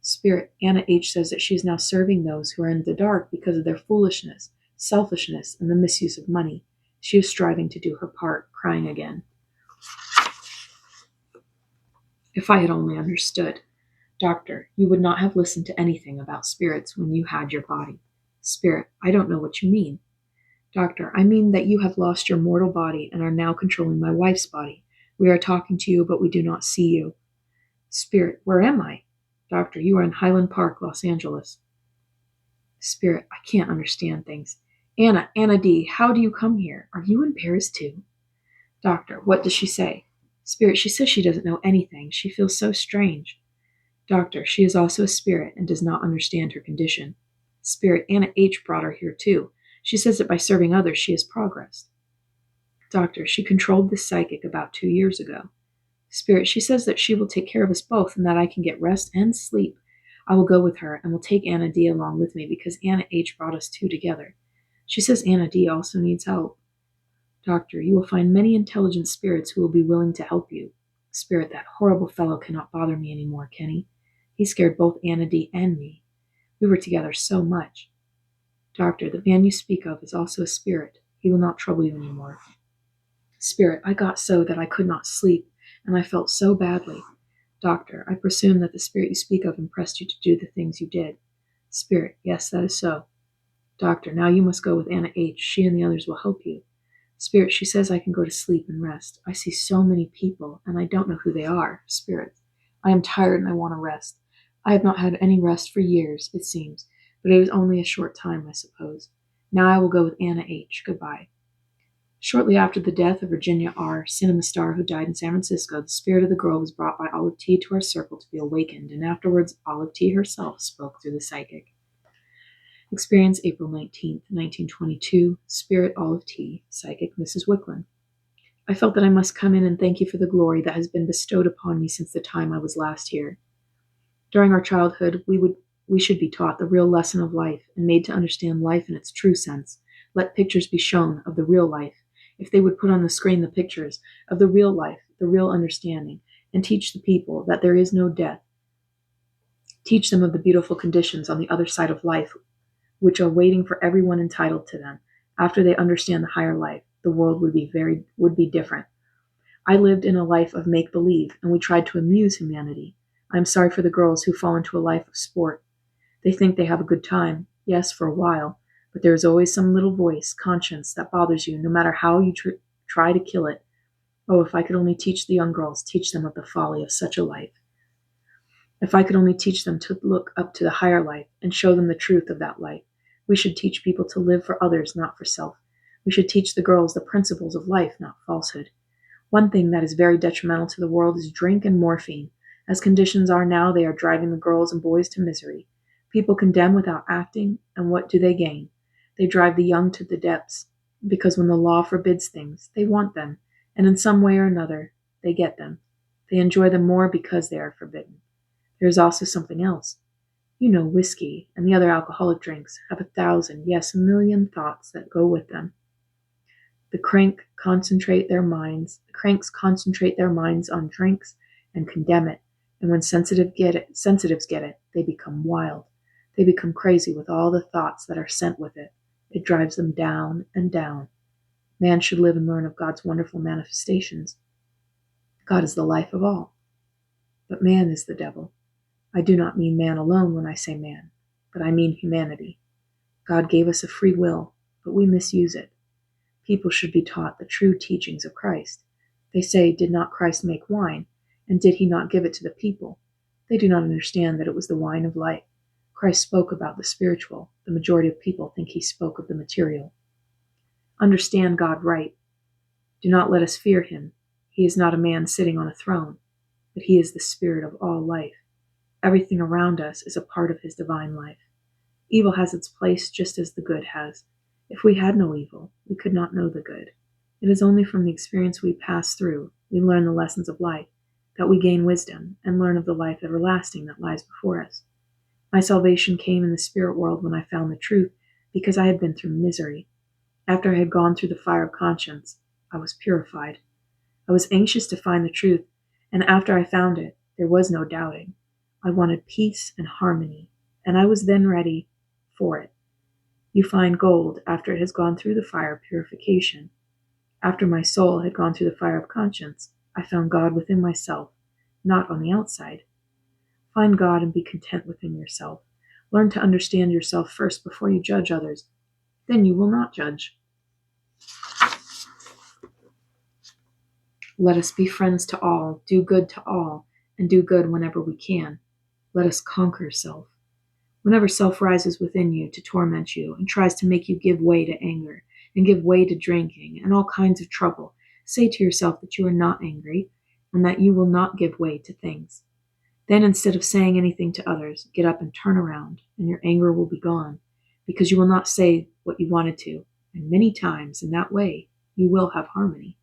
Spirit, Anna H. says that she is now serving those who are in the dark because of their foolishness, selfishness, and the misuse of money. She is striving to do her part, crying again. If I had only understood. Doctor, you would not have listened to anything about spirits when you had your body. Spirit, I don't know what you mean. Doctor, I mean that you have lost your mortal body and are now controlling my wife's body. We are talking to you, but we do not see you. Spirit, where am I? Doctor, you are in Highland Park, Los Angeles. Spirit, I can't understand things. Anna D., how do you come here? Are you in Paris too? Doctor, what does she say? Spirit, she says she doesn't know anything. She feels so strange. Doctor, she is also a spirit and does not understand her condition. Spirit, Anna H. brought her here too. She says that by serving others she has progressed. Doctor, she controlled this psychic about 2 years ago. Spirit, she says that she will take care of us both and that I can get rest and sleep. I will go with her and will take Anna D. along with me because Anna H. brought us two together. She says Anna D. also needs help. Doctor, you will find many intelligent spirits who will be willing to help you. Spirit, that horrible fellow cannot bother me anymore, can he? He scared both Anna D. and me. We were together so much. Doctor, the man you speak of is also a spirit. He will not trouble you anymore. Spirit, I got so that I could not sleep, and I felt so badly. Doctor, I presume that the spirit you speak of impressed you to do the things you did. Spirit, yes, that is so. Doctor, now you must go with Anna H. She and the others will help you. Spirit, she says I can go to sleep and rest. I see so many people, and I don't know who they are. Spirit, I am tired and I want to rest. I have not had any rest for years, it seems, but it was only a short time, I suppose. Now I will go with Anna H. Goodbye. Shortly after the death of Virginia R., cinema star who died in San Francisco, the spirit of the girl was brought by Olive T. to our circle to be awakened, and afterwards Olive T. herself spoke through the psychic. Experience April 19th, 1922. Spirit Olive Tea. Psychic Mrs. Wicklund. I felt that I must come in and thank you for the glory that has been bestowed upon me since the time I was last here. During our childhood, we should be taught the real lesson of life and made to understand life in its true sense. Let pictures be shown of the real life. If they would put on the screen the pictures of the real life, the real understanding, and teach the people that there is no death, teach them of the beautiful conditions on the other side of life, which are waiting for everyone entitled to them. After they understand the higher life, the world would be different. I lived in a life of make-believe, and we tried to amuse humanity. I am sorry for the girls who fall into a life of sport. They think they have a good time, yes, for a while, but there is always some little voice, conscience, that bothers you no matter how you try to kill it. Oh, if I could only teach the young girls, teach them of the folly of such a life. If I could only teach them to look up to the higher life and show them the truth of that life. We should teach people to live for others, not for self. We should teach the girls the principles of life, not falsehood. One thing that is very detrimental to the world is drink and morphine. As conditions are now, they are driving the girls and boys to misery. People condemn without acting, and what do they gain? They drive the young to the depths, because when the law forbids things, they want them, and in some way or another, they get them. They enjoy them more because they are forbidden. There is also something else. You know, whiskey and the other alcoholic drinks have 1,000, yes, 1,000,000 thoughts that go with them. The cranks concentrate their minds on drinks and condemn it, and when sensitives get it, they become wild. They become crazy with all the thoughts that are sent with it. It drives them down and down. Man should live and learn of God's wonderful manifestations. God is the life of all, but man is the devil. I do not mean man alone when I say man, but I mean humanity. God gave us a free will, but we misuse it. People should be taught the true teachings of Christ. They say, did not Christ make wine? And did he not give it to the people? They do not understand that it was the wine of life. Christ spoke about the spiritual. The majority of people think he spoke of the material. Understand God right. Do not let us fear him. He is not a man sitting on a throne, but he is the spirit of all life. Everything around us is a part of his divine life. Evil has its place just as the good has. If we had no evil, we could not know the good. It is only from the experience we pass through, we learn the lessons of life, that we gain wisdom and learn of the life everlasting that lies before us. My salvation came in the spirit world when I found the truth, because I had been through misery. After I had gone through the fire of conscience, I was purified. I was anxious to find the truth, and after I found it, there was no doubting. I wanted peace and harmony, and I was then ready for it. You find gold after it has gone through the fire of purification. After my soul had gone through the fire of conscience, I found God within myself, not on the outside. Find God and be content within yourself. Learn to understand yourself first before you judge others. Then you will not judge. Let us be friends to all, do good to all, and do good whenever we can. Let us conquer self. Whenever self rises within you to torment you and tries to make you give way to anger and give way to drinking and all kinds of trouble, say to yourself that you are not angry and that you will not give way to things. Then instead of saying anything to others, get up and turn around, and your anger will be gone, because you will not say what you wanted to, and many times in that way you will have harmony.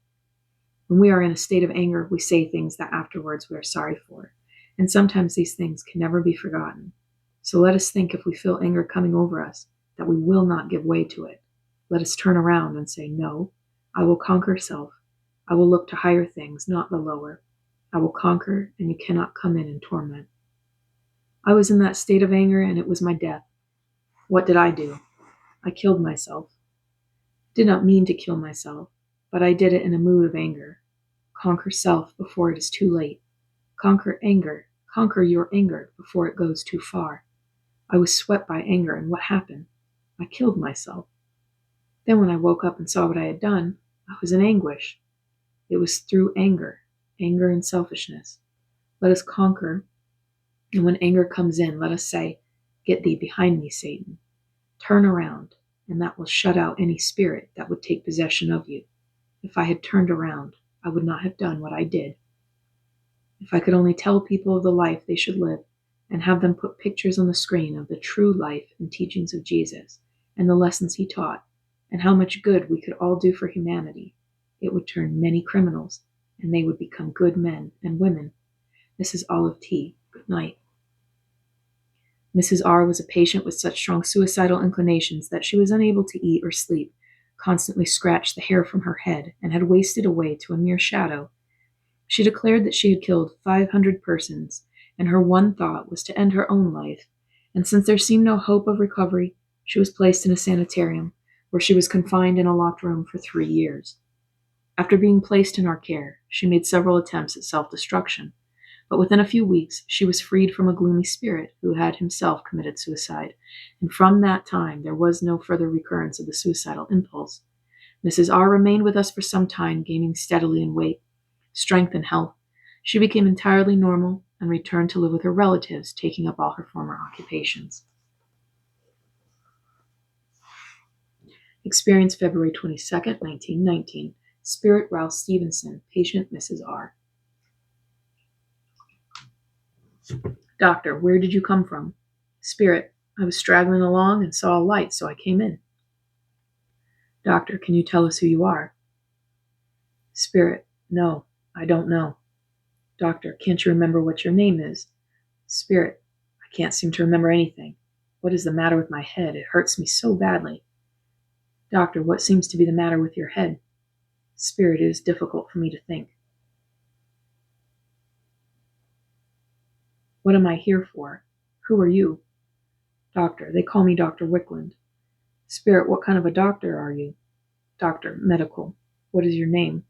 When we are in a state of anger, we say things that afterwards we are sorry for, and sometimes these things can never be forgotten. So let us think, if we feel anger coming over us, that we will not give way to it. Let us turn around and say, no, I will conquer self. I will look to higher things, not the lower. I will conquer, and you cannot come in and torment. I was in that state of anger, and it was my death. What did I do? I killed myself. Did not mean to kill myself, but I did it in a mood of anger. Conquer self before it is too late. Conquer anger. Conquer your anger before it goes too far. I was swept by anger, and what happened? I killed myself. Then when I woke up and saw what I had done, I was in anguish. It was through anger and selfishness. Let us conquer, and when anger comes in, let us say, get thee behind me, Satan. Turn around, and that will shut out any spirit that would take possession of you. If I had turned around, I would not have done what I did. If I could only tell people of the life they should live, and have them put pictures on the screen of the true life and teachings of Jesus and the lessons he taught, and how much good we could all do for humanity, it would turn many criminals, and they would become good men and women. This is Olive T. Good night. Mrs. R. was a patient with such strong suicidal inclinations that she was unable to eat or sleep, constantly scratched the hair from her head, and had wasted away to a mere shadow. She declared that she had killed 500 persons, and her one thought was to end her own life, and since there seemed no hope of recovery, she was placed in a sanitarium, where she was confined in a locked room for 3 years. After being placed in our care, she made several attempts at self-destruction, but within a few weeks she was freed from a gloomy spirit who had himself committed suicide, and from that time there was no further recurrence of the suicidal impulse. Mrs. R. remained with us for some time, gaining steadily in weight, strength, and health. She became entirely normal and returned to live with her relatives, taking up all her former occupations. Experience February 22nd, 1919. Spirit Ralph Stevenson, patient Mrs. R. Doctor, where did you come from? Spirit, I was straggling along and saw a light, so I came in. Doctor, can you tell us who you are? Spirit, no, I don't know. Doctor, can't you remember what your name is? Spirit, I can't seem to remember anything. What is the matter with my head? It hurts me so badly. Doctor, what seems to be the matter with your head? Spirit, it is difficult for me to think. What am I here for? Who are you? Doctor, they call me Dr. Wickland. Spirit, what kind of a doctor are you? Doctor, medical. What is your name?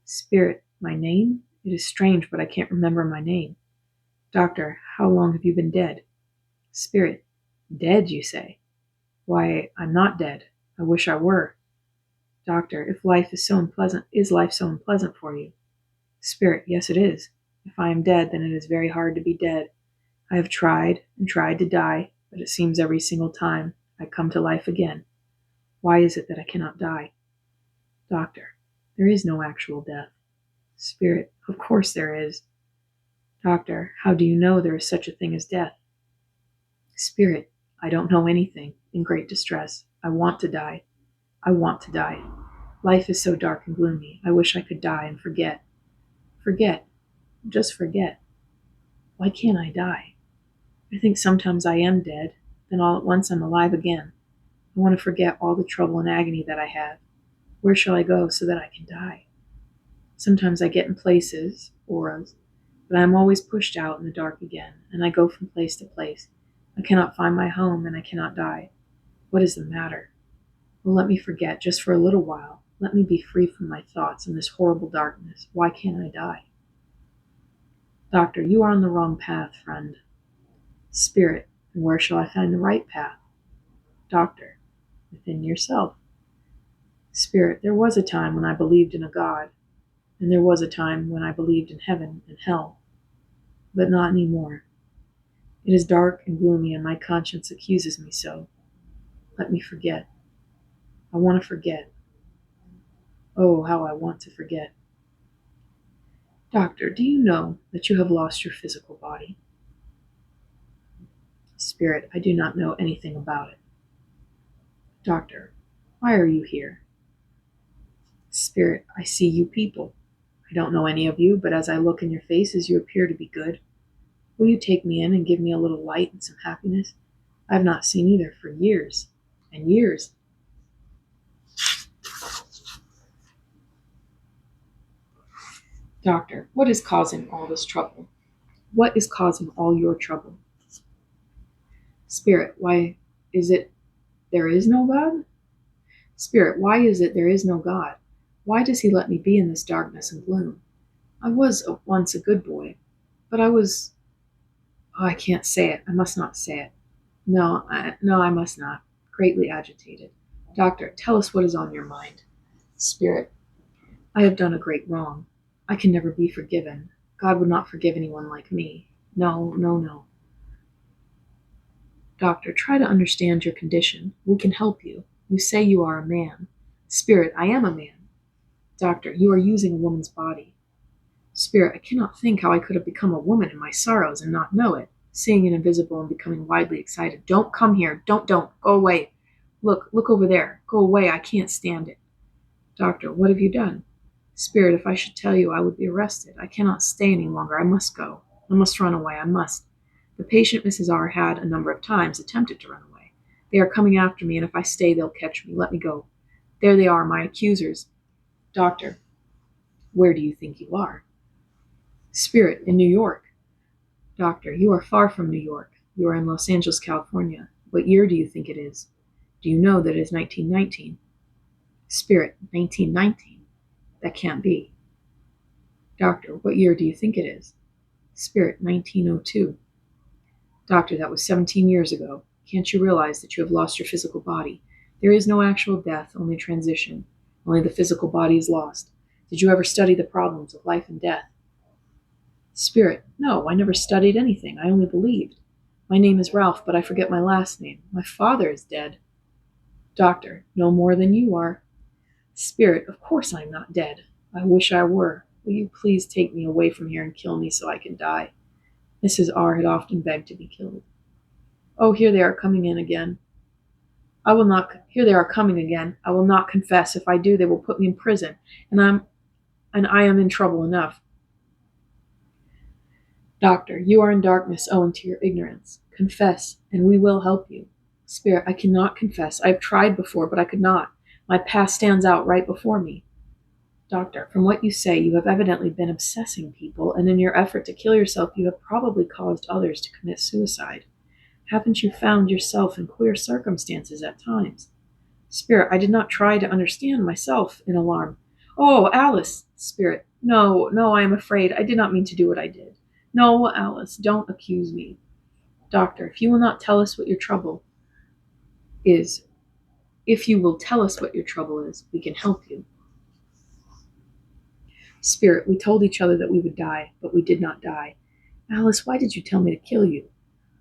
Spirit, my name? It is strange, but I can't remember my name. Doctor, how long have you been dead? Spirit, dead, you say? Why, I'm not dead. I wish I were. Doctor, if life is life so unpleasant for you? Spirit, yes it is. If I am dead, then it is very hard to be dead. I have tried and tried to die, but it seems every single time I come to life again. Why is it that I cannot die? Doctor, there is no actual death. Spirit, of course there is. Doctor, how do you know there is such a thing as death? Spirit, I don't know anything. In great distress. I want to die. I want to die. Life is so dark and gloomy. I wish I could die and forget. Forget. Just forget. Why can't I die? I think sometimes I am dead, then all at once I'm alive again. I want to forget all the trouble and agony that I have. Where shall I go so that I can die? Sometimes I get in places, auras, but I am always pushed out in the dark again, and I go from place to place. I cannot find my home, and I cannot die. What is the matter? Well, let me forget just for a little while. Let me be free from my thoughts in this horrible darkness. Why can't I die? Doctor, you are on the wrong path, friend. Spirit, and where shall I find the right path? Doctor, within yourself. Spirit, there was a time when I believed in a God, and there was a time when I believed in heaven and hell, but not anymore. It is dark and gloomy, and my conscience accuses me so. Let me forget. I want to forget. Oh, how I want to forget. Doctor, do you know that you have lost your physical body? Spirit, I do not know anything about it. Doctor, why are you here? Spirit, I see you people. I don't know any of you, but as I look in your faces, you appear to be good. Will you take me in and give me a little light and some happiness? I have not seen either for years and years. Doctor, what is causing all this trouble? What is causing all your trouble? Spirit, why is it there is no God? Spirit, why is it there is no God? Why does he let me be in this darkness and gloom? I was once a good boy, but I was... Oh, I can't say it. I must not say it. No, I must not. Greatly agitated. Doctor, tell us what is on your mind. Spirit, I have done a great wrong. I can never be forgiven. God would not forgive anyone like me. No, no, no. Doctor, try to understand your condition. We can help you. You say you are a man. Spirit, I am a man. Doctor, you are using a woman's body. Spirit, I cannot think how I could have become a woman in my sorrows and not know it. seeing an invisible and becoming widely excited. Don't come here. Don't. Go away. Look over there. Go away. I can't stand it. Doctor, what have you done? Spirit, if I should tell you, I would be arrested. I cannot stay any longer. I must go. I must run away. I must. The patient, Mrs. R, had a number of times attempted to run away. They are coming after me, and if I stay, they'll catch me. Let me go. There they are, my accusers. Doctor, where do you think you are? Spirit, in New York. Doctor, you are far from New York. You are in Los Angeles, California. What year do you think it is? Do you know that it is 1919? Spirit, 1919? That can't be. Doctor, what year do you think it is? Spirit, 1902. Doctor, that was 17 years ago. Can't you realize that you have lost your physical body? There is no actual death, only transition. Only the physical body is lost. Did you ever study the problems of life and death? Spirit, no, I never studied anything. I only believed. My name is Ralph, but I forget my last name. My father is dead. Doctor, no more than you are. Spirit, of course I am not dead. I wish I were. Will you please take me away from here and kill me so I can die? Mrs. R had often begged to be killed. Oh, here they are coming in again. Here they are coming again. I will not confess. If I do, they will put me in prison, and I am in trouble enough. Doctor, you are in darkness owing to your ignorance. Confess, and we will help you. Spirit, I cannot confess. I have tried before, but I could not. My past stands out right before me. Doctor, from what you say, you have evidently been obsessing people, and in your effort to kill yourself, you have probably caused others to commit suicide. Haven't you found yourself in queer circumstances at times? Spirit, I did not try to understand myself in alarm. Oh, Alice! Spirit, no, I am afraid. I did not mean to do what I did. No, Alice, don't accuse me. Doctor, if you will tell us what your trouble is, we can help you. Spirit, we told each other that we would die, but we did not die. Alice, why did you tell me to kill you?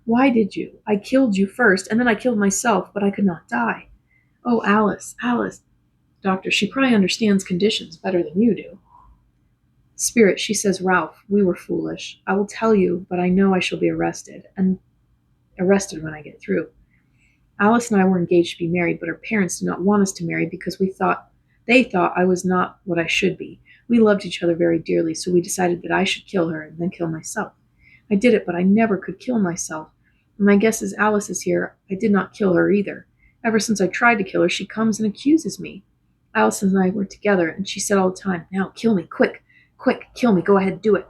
Why did you? I killed you first, and then I killed myself, but I could not die. Oh, Alice. Doctor, she probably understands conditions better than you do. Spirit, she says, Ralph, we were foolish. I will tell you, but I know I shall be arrested when I get through. Alice and I were engaged to be married, but our parents did not want us to marry because they thought I was not what I should be. We loved each other very dearly, so we decided that I should kill her and then kill myself. I did it, but I never could kill myself. And my guess is Alice is here. I did not kill her either. Ever since I tried to kill her, she comes and accuses me. Alice and I were together, and she said all the time, now kill me, quick, kill me, go ahead, do it.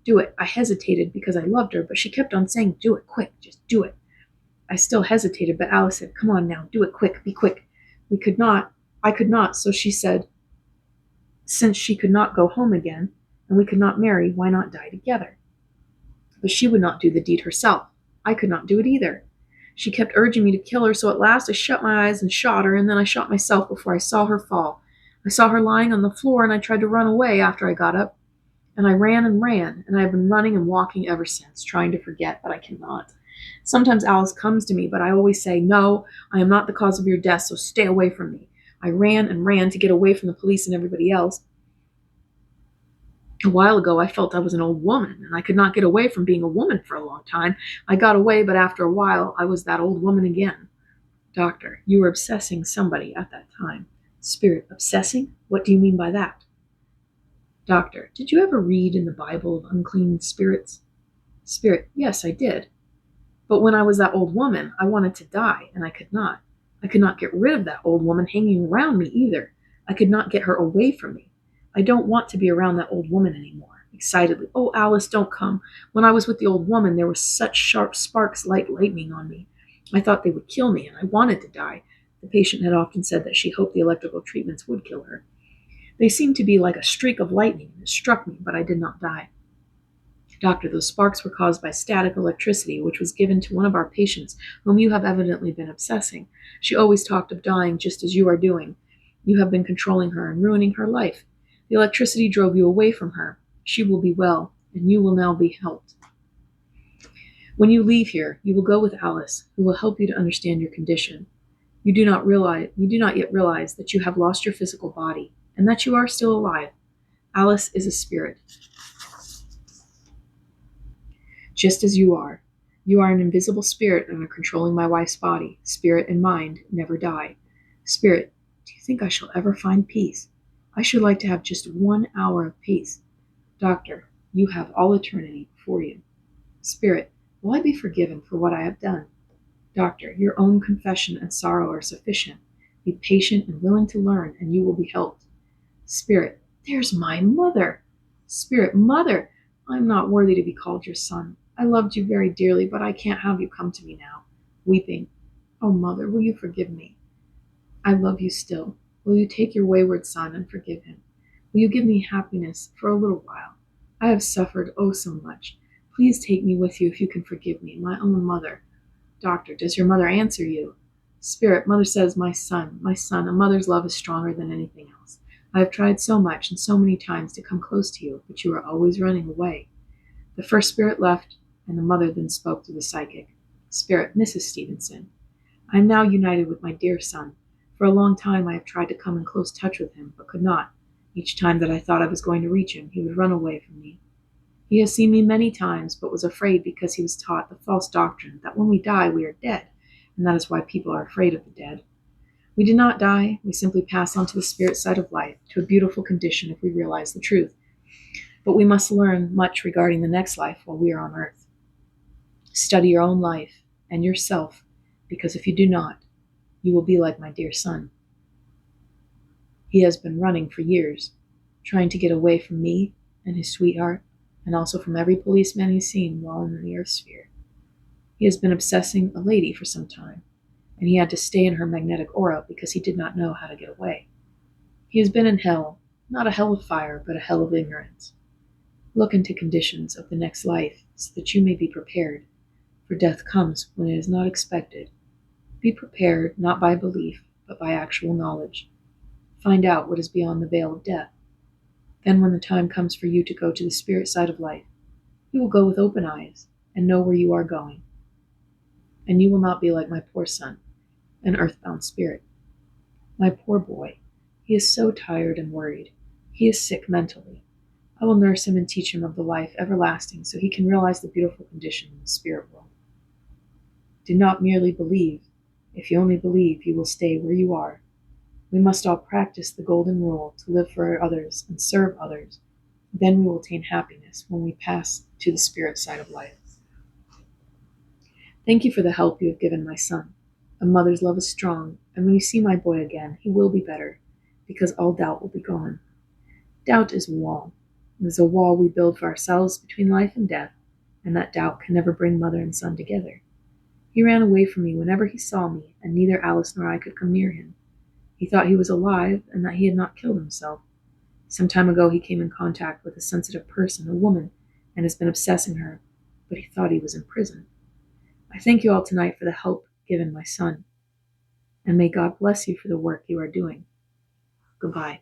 Do it. I hesitated because I loved her, but she kept on saying, do it, quick, just do it. I still hesitated, but Alice said, come on now, do it quick, be quick. I could not, so she said, since she could not go home again, and we could not marry, why not die together? But she would not do the deed herself. I could not do it either. She kept urging me to kill her, so at last I shut my eyes and shot her, and then I shot myself before I saw her fall. I saw her lying on the floor, and I tried to run away after I got up. And I ran, and I have been running and walking ever since, trying to forget, but I cannot. Sometimes Alice comes to me, but I always say, no, I am not the cause of your death, so stay away from me. I ran to get away from the police and everybody else. A while ago, I felt I was an old woman, and I could not get away from being a woman for a long time. I got away, but after a while, I was that old woman again. Doctor, you were obsessing somebody at that time. Spirit, obsessing? What do you mean by that? Doctor, did you ever read in the Bible of unclean spirits? Spirit, yes, I did. But when I was that old woman, I wanted to die, and I could not. I could not get rid of that old woman hanging around me either. I could not get her away from me. I don't want to be around that old woman anymore. Excitedly, oh, Alice, don't come. When I was with the old woman, there were such sharp sparks like lightning on me. I thought they would kill me, and I wanted to die. The patient had often said that she hoped the electrical treatments would kill her. They seemed to be like a streak of lightning, and it struck me, but I did not die. Doctor, those sparks were caused by static electricity, which was given to one of our patients, whom you have evidently been obsessing. She always talked of dying just as you are doing. You have been controlling her and ruining her life. The electricity drove you away from her. She will be well, and you will now be helped. When you leave here, you will go with Alice, who will help you to understand your condition. You do not yet realize that you have lost your physical body, and that you are still alive. Alice is a spirit, just as you are. You are an invisible spirit and are controlling my wife's body. Spirit and mind never die. Spirit, do you think I shall ever find peace? I should like to have just 1 hour of peace. Doctor, you have all eternity before you. Spirit, will I be forgiven for what I have done? Doctor, your own confession and sorrow are sufficient. Be patient and willing to learn, and you will be helped. Spirit, there's my mother. Spirit, mother, I'm not worthy to be called your son. I loved you very dearly, but I can't have you come to me now. Weeping, oh, mother, will you forgive me? I love you still. Will you take your wayward son and forgive him? Will you give me happiness for a little while? I have suffered oh so much. Please take me with you if you can forgive me, my own mother. Doctor, does your mother answer you? Spirit, mother says, my son, a mother's love is stronger than anything else. I have tried so much and so many times to come close to you, but you are always running away. The first spirit left, and the mother then spoke to the psychic. Spirit, Mrs. Stevenson, I am now united with my dear son. For a long time I have tried to come in close touch with him, but could not. Each time that I thought I was going to reach him, he would run away from me. He has seen me many times, but was afraid because he was taught the false doctrine that when we die we are dead, and that is why people are afraid of the dead. We do not die, we simply pass on to the spirit side of life, to a beautiful condition if we realize the truth. But we must learn much regarding the next life while we are on earth. Study your own life and yourself, because if you do not, you will be like my dear son. He has been running for years, trying to get away from me and his sweetheart, and also from every policeman he's seen while in the Earth sphere. He has been obsessing a lady for some time, and he had to stay in her magnetic aura because he did not know how to get away. He has been in hell, not a hell of fire, but a hell of ignorance. Look into conditions of the next life so that you may be prepared, for death comes when it is not expected. Be prepared not by belief, but by actual knowledge. Find out what is beyond the veil of death. Then when the time comes for you to go to the spirit side of life, you will go with open eyes and know where you are going. And you will not be like my poor son, an earthbound spirit. My poor boy, he is so tired and worried. He is sick mentally. I will nurse him and teach him of the life everlasting so he can realize the beautiful condition in the spirit world. Do not merely believe. If you only believe, you will stay where you are. We must all practice the golden rule to live for others and serve others. Then we will attain happiness when we pass to the spirit side of life. Thank you for the help you have given my son. A mother's love is strong, and when you see my boy again, he will be better, because all doubt will be gone. Doubt is a wall. It is a wall we build for ourselves between life and death, and that doubt can never bring mother and son together. He ran away from me whenever he saw me, and neither Alice nor I could come near him. He thought he was alive and that he had not killed himself. Some time ago he came in contact with a sensitive person, a woman, and has been obsessing her, but he thought he was in prison. I thank you all tonight for the help given my son, and may God bless you for the work you are doing. Goodbye.